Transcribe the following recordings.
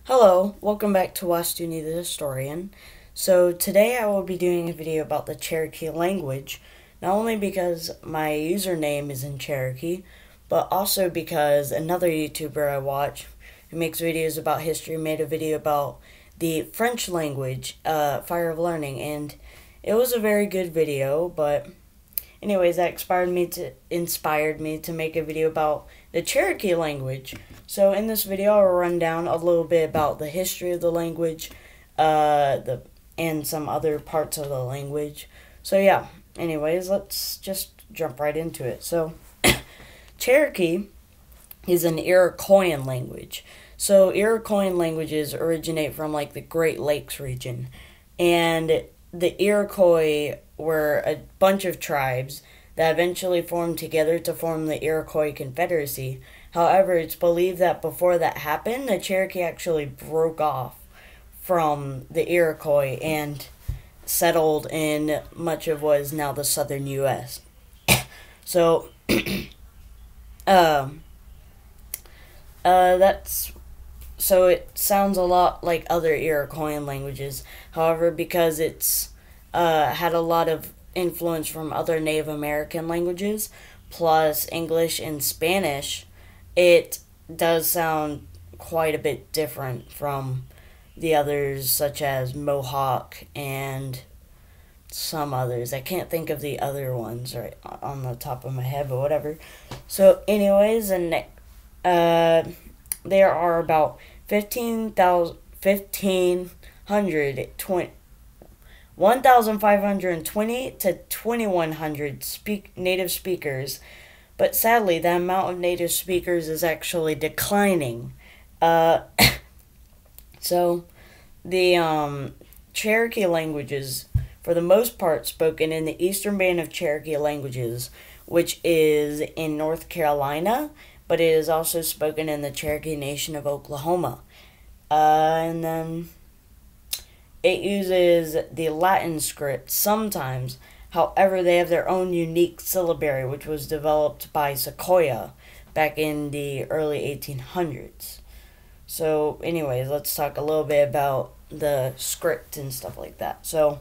Hello, welcome back to Wastuni the Historian. So today I will be doing a video about the Cherokee language, not only because my username is in Cherokee, but also because another YouTuber I watch who makes videos about history made a video about the French language, Fire of Learning, and it was a very good video, but anyways, that inspired me to make a video about the Cherokee language. So in this video, I'll run down a little bit about the history of the language, and some other parts of the language. So yeah, anyways, let's just jump right into it. So Cherokee is an Iroquoian language. So Iroquoian languages originate from like the Great Lakes region, and the Iroquois were a bunch of tribes that eventually formed together to form the Iroquois Confederacy. However, it's believed that before that happened, the Cherokee actually broke off from the Iroquois and settled in much of what is now the southern U.S. So, that's so it sounds a lot like other Iroquoian languages. However, because it's had a lot of influence from other Native American languages, plus English and Spanish, it does sound quite a bit different from the others, such as Mohawk and some others. I can't think of the other ones right on the top of my head, but whatever. So, anyways, there are about 1,520 to 2,100 native speakers, but sadly, the amount of native speakers is actually declining. So, the Cherokee languages, for the most part, spoken in the eastern band of Cherokee languages, which is in North Carolina, but it is also spoken in the Cherokee Nation of Oklahoma. And then it uses the Latin script sometimes. However, they have their own unique syllabary, which was developed by Sequoyah back in the early 1800s. So, anyways, let's talk a little bit about the script and stuff like that. So,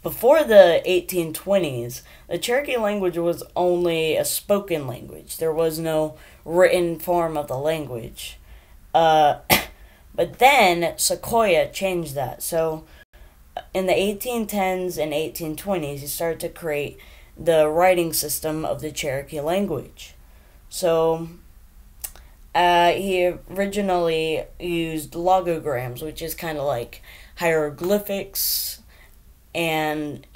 before the 1820s, the Cherokee language was only a spoken language. There was no written form of the language. But then Sequoyah changed that. So in the 1810s and 1820s, he started to create the writing system of the Cherokee language. So he originally used logograms, which is kind of like hieroglyphics, and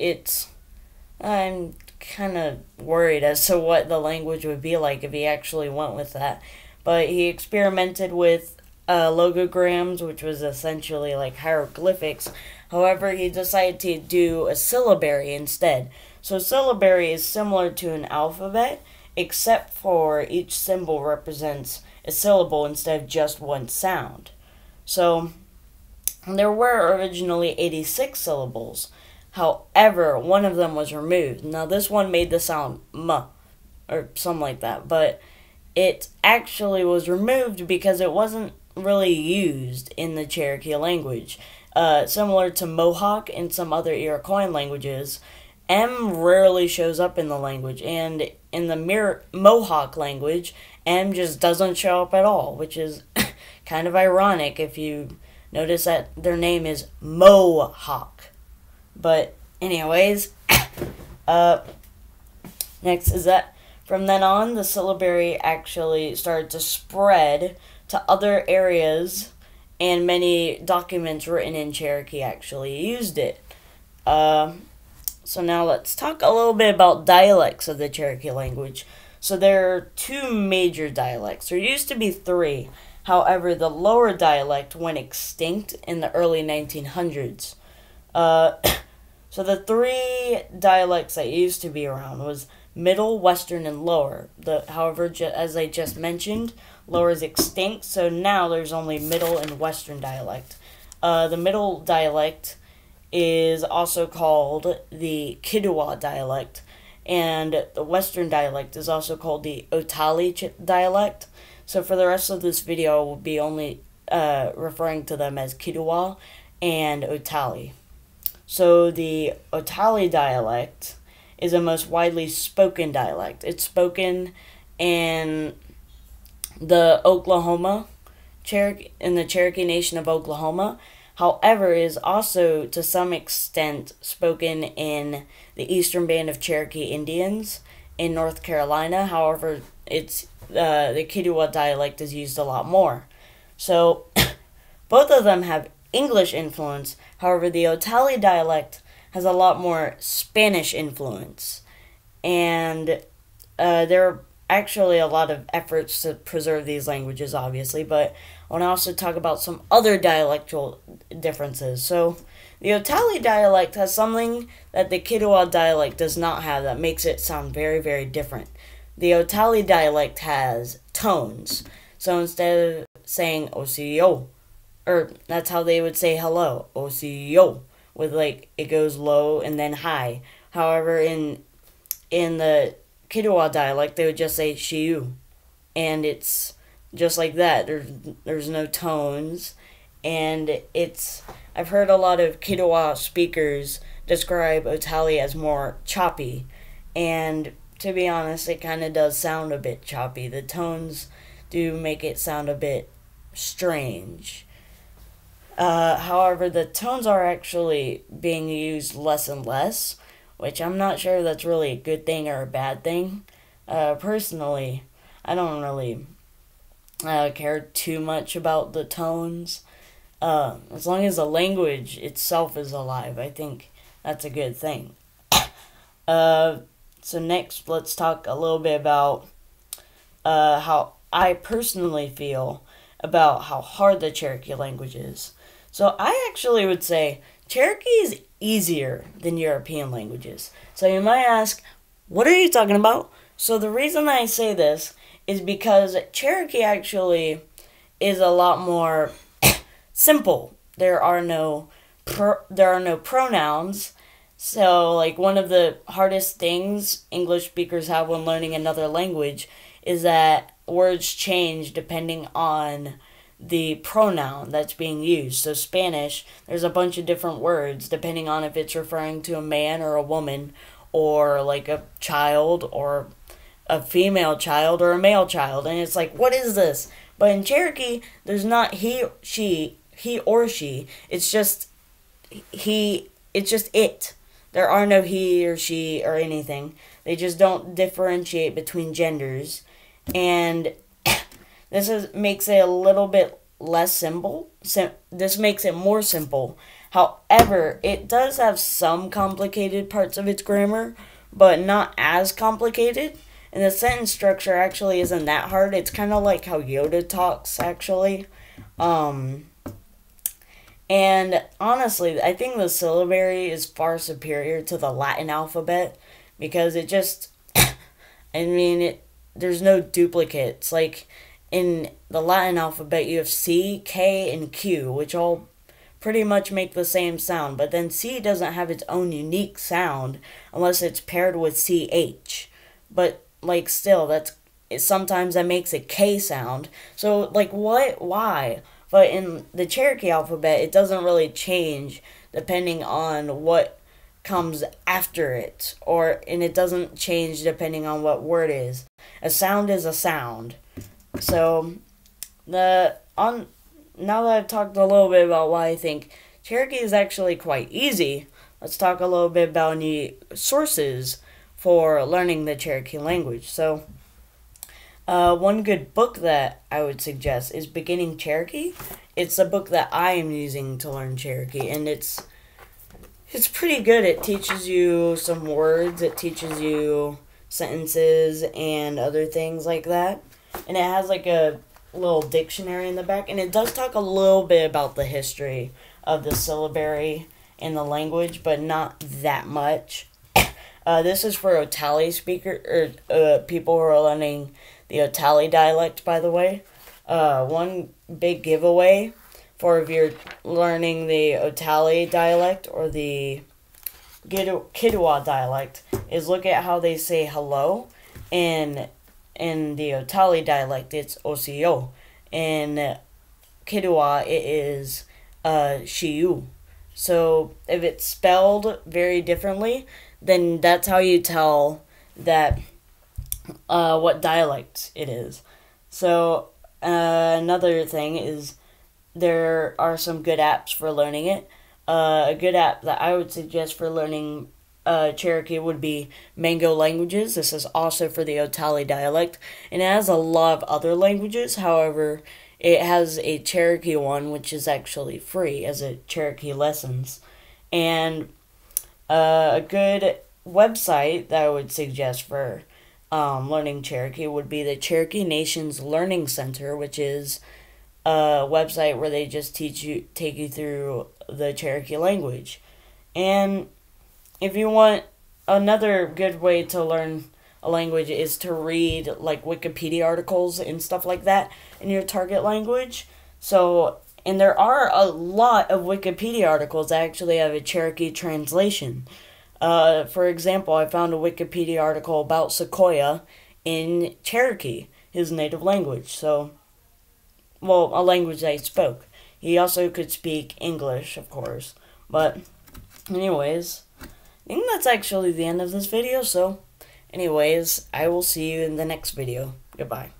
I'm kind of worried as to what the language would be like if he actually went with that. But he experimented with logograms, which was essentially like hieroglyphics. However, he decided to do a syllabary instead. So syllabary is similar to an alphabet, except for each symbol represents a syllable instead of just one sound. So there were originally 86 syllables. However, one of them was removed. Now, this one made the sound "m" or something like that, but it actually was removed because it wasn't really used in the Cherokee language. Similar to Mohawk and some other Iroquoian languages, M rarely shows up in the language, and in the Mohawk language, M just doesn't show up at all, which is kind of ironic if you notice that their name is Mohawk. But anyways, next is that from then on, the syllabary actually started to spread to other areas, and many documents written in Cherokee actually used it. So now let's talk a little bit about dialects of the Cherokee language. So there are two major dialects. There used to be three. However, the lower dialect went extinct in the early 1900s. So the three dialects that used to be around was Middle, Western, and Lower. However, as I just mentioned, Lower is extinct, so now there's only Middle and Western dialect. The Middle dialect is also called the Kidwa dialect, and the Western dialect is also called the Otali dialect. So for the rest of this video, I will be only referring to them as Kituwa and Otali. So the Otali dialect is the most widely spoken dialect. It's spoken in the Cherokee Nation of Oklahoma. However, it is also to some extent spoken in the Eastern Band of Cherokee Indians in North Carolina. However, it's the Kituwa dialect is used a lot more. So both of them have English influence. However, the Otali dialect has a lot more Spanish influence. And there are actually a lot of efforts to preserve these languages, obviously, but I want to also talk about some other dialectal differences. So, the Otali dialect has something that the Kituwa dialect does not have that makes it sound very, very different. The Otali dialect has tones. So, instead of saying Osiyo, or that's how they would say hello, Osiyo, with like it goes low and then high. However, in the Kituwa dialect, they would just say shiu, and it's just like that. There's no tones, and I've heard a lot of Kituwa speakers describe Otali as more choppy, and to be honest, it kind of does sound a bit choppy. The tones do make it sound a bit strange. However, the tones are actually being used less and less, which I'm not sure that's really a good thing or a bad thing. Personally, I don't really care too much about the tones. As long as the language itself is alive, I think that's a good thing. So next, let's talk a little bit about how I personally feel about how hard the Cherokee language is. So I actually would say Cherokee is easier than European languages. So you might ask, what are you talking about? So the reason I say this is because Cherokee actually is a lot more simple. There are no pronouns. So like one of the hardest things English speakers have when learning another language is that words change depending on the pronoun that's being used. So Spanish, there's a bunch of different words depending on if it's referring to a man or a woman, or like a child or a female child or a male child, and it's like, what is this? But in Cherokee, there's not he or she. It's just it. There are no he or she or anything. They just don't differentiate between genders, and makes it a little bit less simple. This makes it more simple. However, it does have some complicated parts of its grammar, but not as complicated. And the sentence structure actually isn't that hard. It's kind of like how Yoda talks, actually. And honestly, I think the syllabary is far superior to the Latin alphabet, because it just, there's no duplicates. Like, in the Latin alphabet, you have C, K, and Q, which all pretty much make the same sound, but then C doesn't have its own unique sound unless it's paired with CH. But, like, still, sometimes that makes a K sound. So, like, what? Why? But in the Cherokee alphabet, it doesn't really change depending on what comes after it, and it doesn't change depending on what word is. A sound is a sound. So, now that I've talked a little bit about why I think Cherokee is actually quite easy, let's talk a little bit about any sources for learning the Cherokee language. So, one good book that I would suggest is Beginning Cherokee. It's a book that I am using to learn Cherokee, and it's pretty good. It teaches you some words, it teaches you sentences and other things like that. And it has like a little dictionary in the back, and it does talk a little bit about the history of the syllabary and the language, but not that much. This is for Otali people who are learning the Otali dialect, by the way. One big giveaway for if you're learning the Otali dialect or the Kituwa dialect is look at how they say hello. In the Otali dialect, it's Osiyo. In Kidwa, it is Shiyu. So if it's spelled very differently, then that's how you tell that what dialect it is. So another thing is there are some good apps for learning it. A good app that I would suggest for learning Cherokee would be Mango Languages. This is also for the Otali dialect, and it has a lot of other languages. However, it has a Cherokee one, which is actually free as a Cherokee lessons. And a good website that I would suggest for learning Cherokee would be the Cherokee Nations Learning Center, which is a website where they just take you through the Cherokee language. And if you want, another good way to learn a language is to read like Wikipedia articles and stuff like that in your target language. So, and there are a lot of Wikipedia articles that actually have a Cherokee translation. For example, I found a Wikipedia article about Sequoia in Cherokee, his native language. So, well, a language that he spoke. He also could speak English, of course. But, anyways, I think that's actually the end of this video. So, anyways, I will see you in the next video. Goodbye.